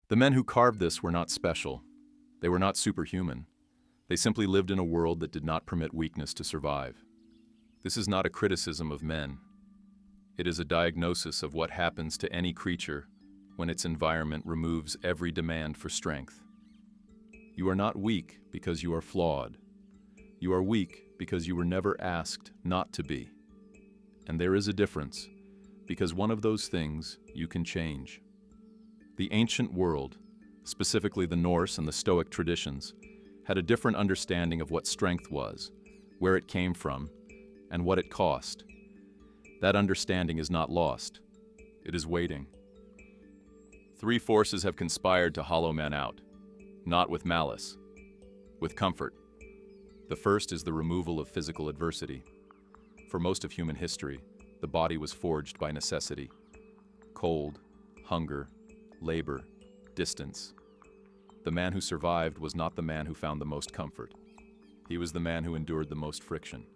The men who carved this were not special. They were not superhuman. They simply lived in a world that did not permit weakness to survive. This is not a criticism of men. It is a diagnosis of what happens to any creature when its environment removes every demand for strength. You are not weak because you are flawed. You are weak because you were never asked not to be. And there is a difference, because one of those things you can change. The ancient world, specifically the Norse and the Stoic traditions, had a different understanding of what strength was, where it came from, and what it cost. That understanding is not lost. It is waiting. Three forces have conspired to hollow men out, not with malice, with comfort. The first is the removal of physical adversity. For most of human history, the body was forged by necessity. Cold, hunger, labor, distance. The man who survived was not the man who found the most comfort. He was the man who endured the most friction.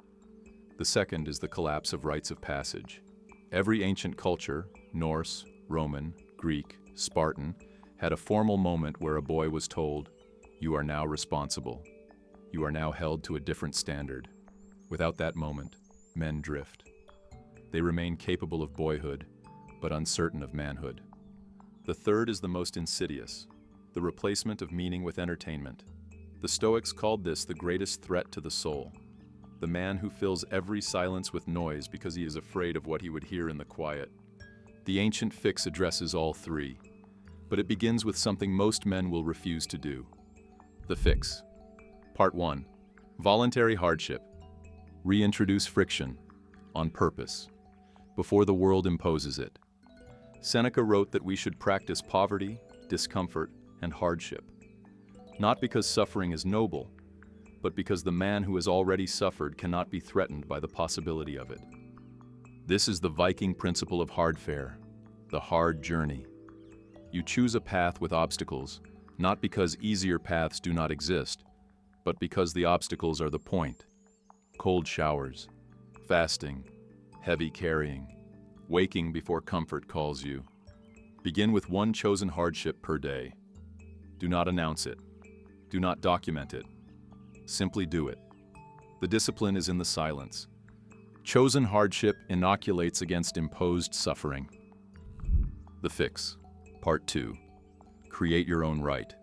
The second is the collapse of rites of passage. Every ancient culture, Norse, Roman, Greek, Spartan, had a formal moment where a boy was told, "You are now responsible. You are now held to a different standard." Without that moment, men drift. They remain capable of boyhood, but uncertain of manhood. The third is the most insidious, the replacement of meaning with entertainment. The Stoics called this the greatest threat to the soul. The man who fills every silence with noise because he is afraid of what he would hear in the quiet. The ancient fix addresses all three, but it begins with something most men will refuse to do. The fix. Part 1. Voluntary hardship. Reintroduce friction, on purpose, before the world imposes it. Seneca wrote that we should practice poverty, discomfort, and hardship. Not because suffering is noble, but because the man who has already suffered cannot be threatened by the possibility of it. This is the Viking principle of hard fare, the hard journey. You choose a path with obstacles, not because easier paths do not exist, but because the obstacles are the point. Cold showers, fasting, heavy carrying, waking before comfort calls you. Begin with one chosen hardship per day. Do not announce it. Do not document it. Simply do it. The discipline is in the silence. Chosen hardship inoculates against imposed suffering. The fix. Part 2. Create your own right.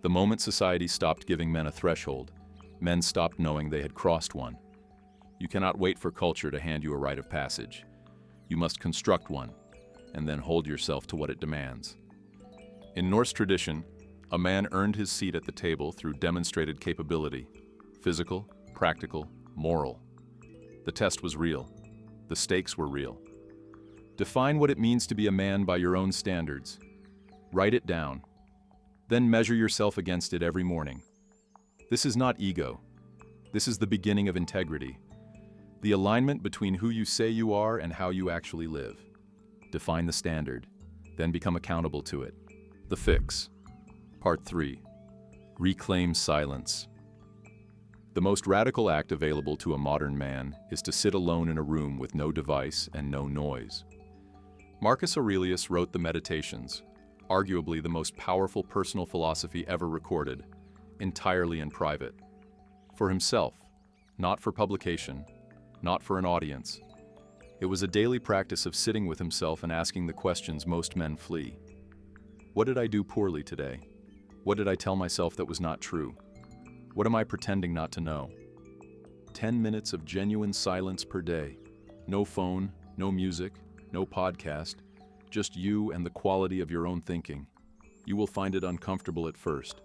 The moment society stopped giving men a threshold, men stopped knowing they had crossed one. You cannot wait for culture to hand you a rite of passage. You must construct one, and then hold yourself to what it demands. In Norse tradition, a man earned his seat at the table through demonstrated capability, physical, practical, moral. The test was real. The stakes were real. Define what it means to be a man by your own standards. Write it down. Then measure yourself against it every morning. This is not ego. This is the beginning of integrity. The alignment between who you say you are and how you actually live. Define the standard, then become accountable to it. The fix. Part 3. Reclaim silence. The most radical act available to a modern man is to sit alone in a room with no device and no noise. Marcus Aurelius wrote the Meditations, arguably the most powerful personal philosophy ever recorded, entirely in private. For himself, not for publication, not for an audience. It was a daily practice of sitting with himself and asking the questions most men flee. What did I do poorly today? What did I tell myself that was not true? What am I pretending not to know? 10 minutes of genuine silence per day. No phone, no music, no podcast, just you and the quality of your own thinking. You will find it uncomfortable at first.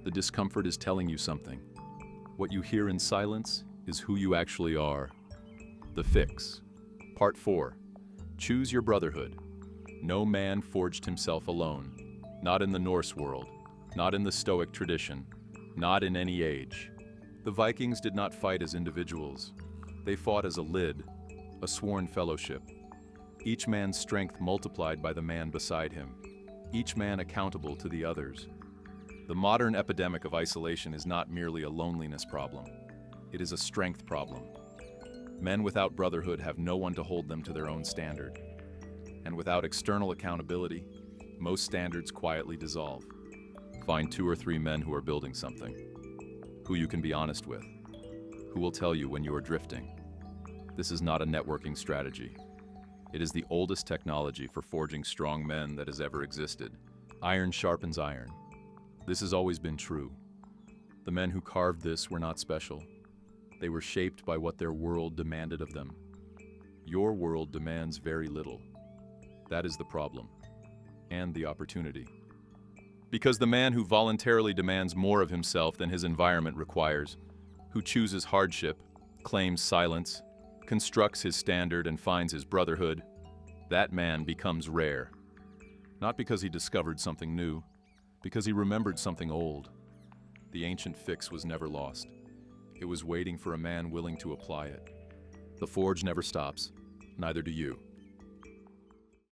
The discomfort is telling you something. What you hear in silence is who you actually are. The fix. Part 4. Choose your brotherhood. No man forged himself alone. Not in the Norse world. Not in the Stoic tradition. Not in any age. The Vikings did not fight as individuals. They fought as a lid, a sworn fellowship. Each man's strength multiplied by the man beside him. Each man accountable to the others. The modern epidemic of isolation is not merely a loneliness problem. It is a strength problem. Men without brotherhood have no one to hold them to their own standard. And without external accountability, Most standards quietly dissolve. Find 2 or 3 men who are building something, who you can be honest with, who will tell you when you are drifting. This is not a networking strategy. It is the oldest technology for forging strong men that has ever existed. Iron sharpens iron. This has always been true. The men who carved this were not special. They were shaped by what their world demanded of them. Your world demands very little. That is the problem, and the opportunity. Because the man who voluntarily demands more of himself than his environment requires, who chooses hardship, claims silence, constructs his standard and finds his brotherhood, that man becomes rare. Not because he discovered something new, because he remembered something old. The ancient fix was never lost. It was waiting for a man willing to apply it. The forge never stops, neither do you.